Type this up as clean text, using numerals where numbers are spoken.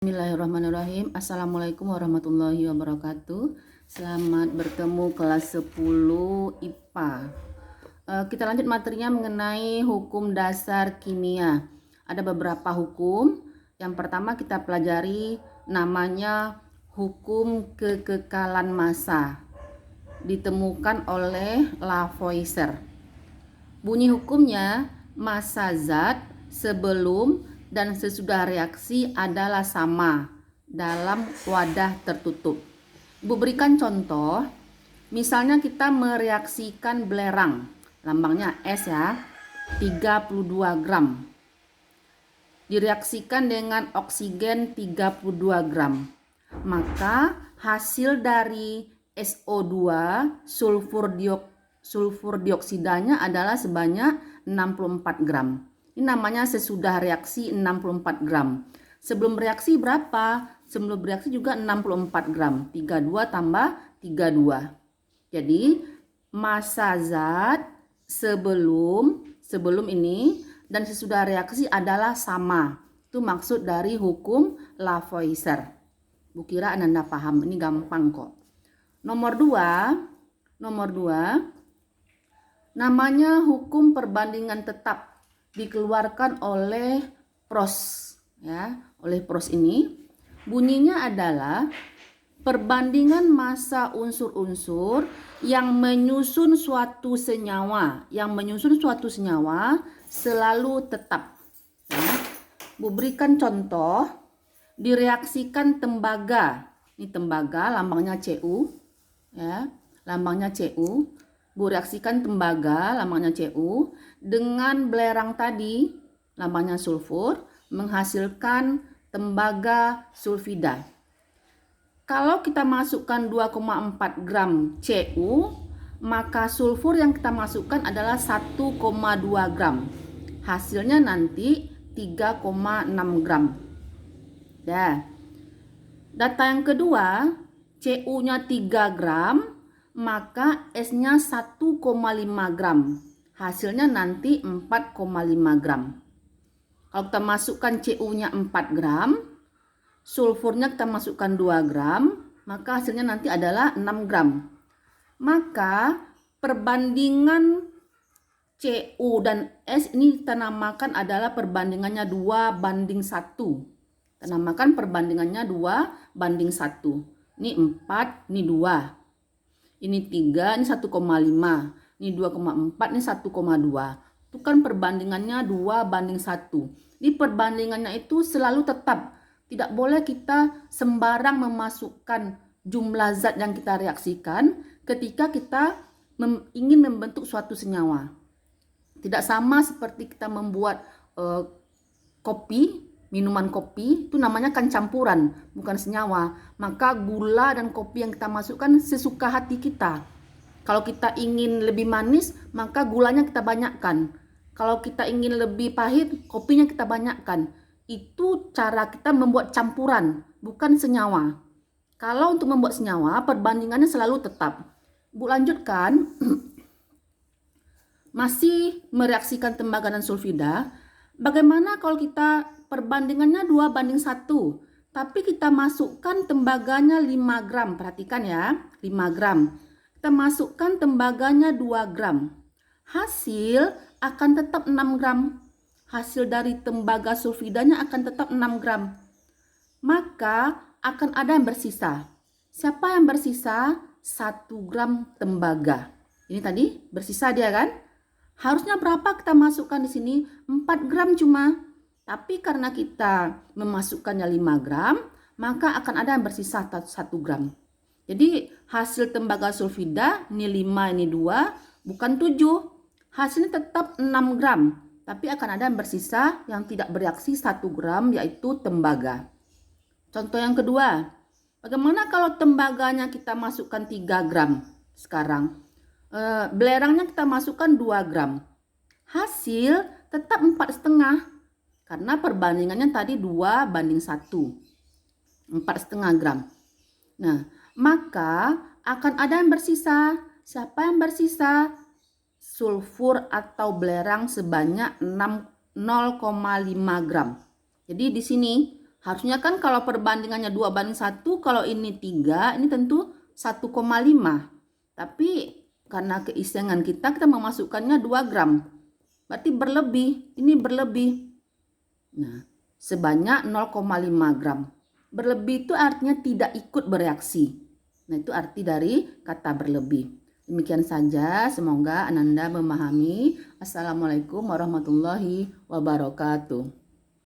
Bismillahirrahmanirrahim. Assalamualaikum warahmatullahi wabarakatuh. Selamat bertemu kelas 10 IPA. Kita lanjut materinya mengenai hukum dasar kimia. Ada beberapa hukum. Yang pertama kita pelajari namanya hukum kekekalan massa. Ditemukan oleh Lavoisier. Bunyi hukumnya, massa zat sebelum dan sesudah reaksi adalah sama dalam wadah tertutup. Ibu berikan contoh, misalnya kita mereaksikan belerang, lambangnya S ya, 32 gram. Direaksikan dengan oksigen 32 gram. Maka hasil dari SO2, sulfur dioksidanya adalah sebanyak 64 gram. Ini namanya sesudah reaksi 64 gram. Sebelum reaksi berapa? Sebelum reaksi juga 64 gram. 32 tambah 32. Jadi massa zat sebelum ini dan sesudah reaksi adalah sama. Itu maksud dari hukum Lavoisier. Bu kira Anda paham, ini gampang kok. Nomor 2, namanya hukum perbandingan tetap. Dikeluarkan oleh Proust ya, oleh Proust ini bunyinya adalah perbandingan massa unsur-unsur yang menyusun suatu senyawa selalu tetap ya. Bu berikan contoh, direaksikan tembaga. Ini tembaga lambangnya Cu ya, lambangnya Cu. Bu reaksikan tembaga lambangnya Cu dengan belerang tadi lambangnya sulfur menghasilkan tembaga sulfida. Kalau kita masukkan 2,4 gram Cu, maka sulfur yang kita masukkan adalah 1,2 gram. Hasilnya nanti 3,6 gram. Ya. Data yang kedua, Cu-nya 3 gram, maka S-nya 1,5 gram. Hasilnya nanti 4,5 gram. Kalau kita masukkan Cu-nya 4 gram, sulfurnya kita masukkan 2 gram, maka hasilnya nanti adalah 6 gram. Maka perbandingan Cu dan S ini kita namakan adalah perbandingannya 2:1. Kita namakan perbandingannya 2:1. Ini 4, ini 2. Ini 3, ini 1,5. Ini 2,4, ini 1,2. Itu kan perbandingannya 2:1. Di perbandingannya itu selalu tetap. Tidak boleh kita sembarang memasukkan jumlah zat yang kita reaksikan ketika kita ingin membentuk suatu senyawa. Tidak sama seperti kita membuat kopi, minuman kopi, itu namanya kan campuran, bukan senyawa. Maka gula dan kopi yang kita masukkan sesuka hati kita. Kalau kita ingin lebih manis, maka gulanya kita banyakkan. Kalau kita ingin lebih pahit, kopinya kita banyakkan. Itu cara kita membuat campuran, bukan senyawa. Kalau untuk membuat senyawa, perbandingannya selalu tetap. Bu lanjutkan. Masih mereaksikan tembaga dan sulfida. Bagaimana kalau kita perbandingannya 2:1, tapi kita masukkan tembaganya 5 gram. Perhatikan ya, 5 gram. Kita masukkan tembaganya 2 gram. Hasil akan tetap 6 gram. Hasil dari tembaga sulfidanya akan tetap 6 gram. Maka akan ada yang bersisa. Siapa yang bersisa? 1 gram tembaga. Ini tadi bersisa dia kan? Harusnya berapa kita masukkan di sini? 4 gram cuma. Tapi karena kita memasukkannya 5 gram, maka akan ada yang bersisa 1 gram. Jadi hasil tembaga sulfida, ini 5, ini 2, bukan 7. Hasilnya tetap 6 gram. Tapi akan ada yang bersisa yang tidak bereaksi 1 gram, yaitu tembaga. Contoh yang kedua, bagaimana kalau tembaganya kita masukkan 3 gram sekarang? Belerangnya kita masukkan 2 gram. Hasil tetap 4,5 karena perbandingannya tadi 2:1. 4,5 gram. Nah, maka akan ada yang bersisa. Siapa yang bersisa? Sulfur atau belerang sebanyak 0,5 gram. Jadi di sini Harusnya kan kalau perbandingannya 2:1, kalau ini 3, ini tentu 1,5. Tapi karena keisengan kita memasukkannya 2 gram. Berarti berlebih, ini berlebih. Nah, sebanyak 0,5 gram. Berlebih itu artinya tidak ikut bereaksi. Nah, itu arti dari kata berlebih. Demikian saja, semoga Ananda memahami. Assalamualaikum warahmatullahi wabarakatuh.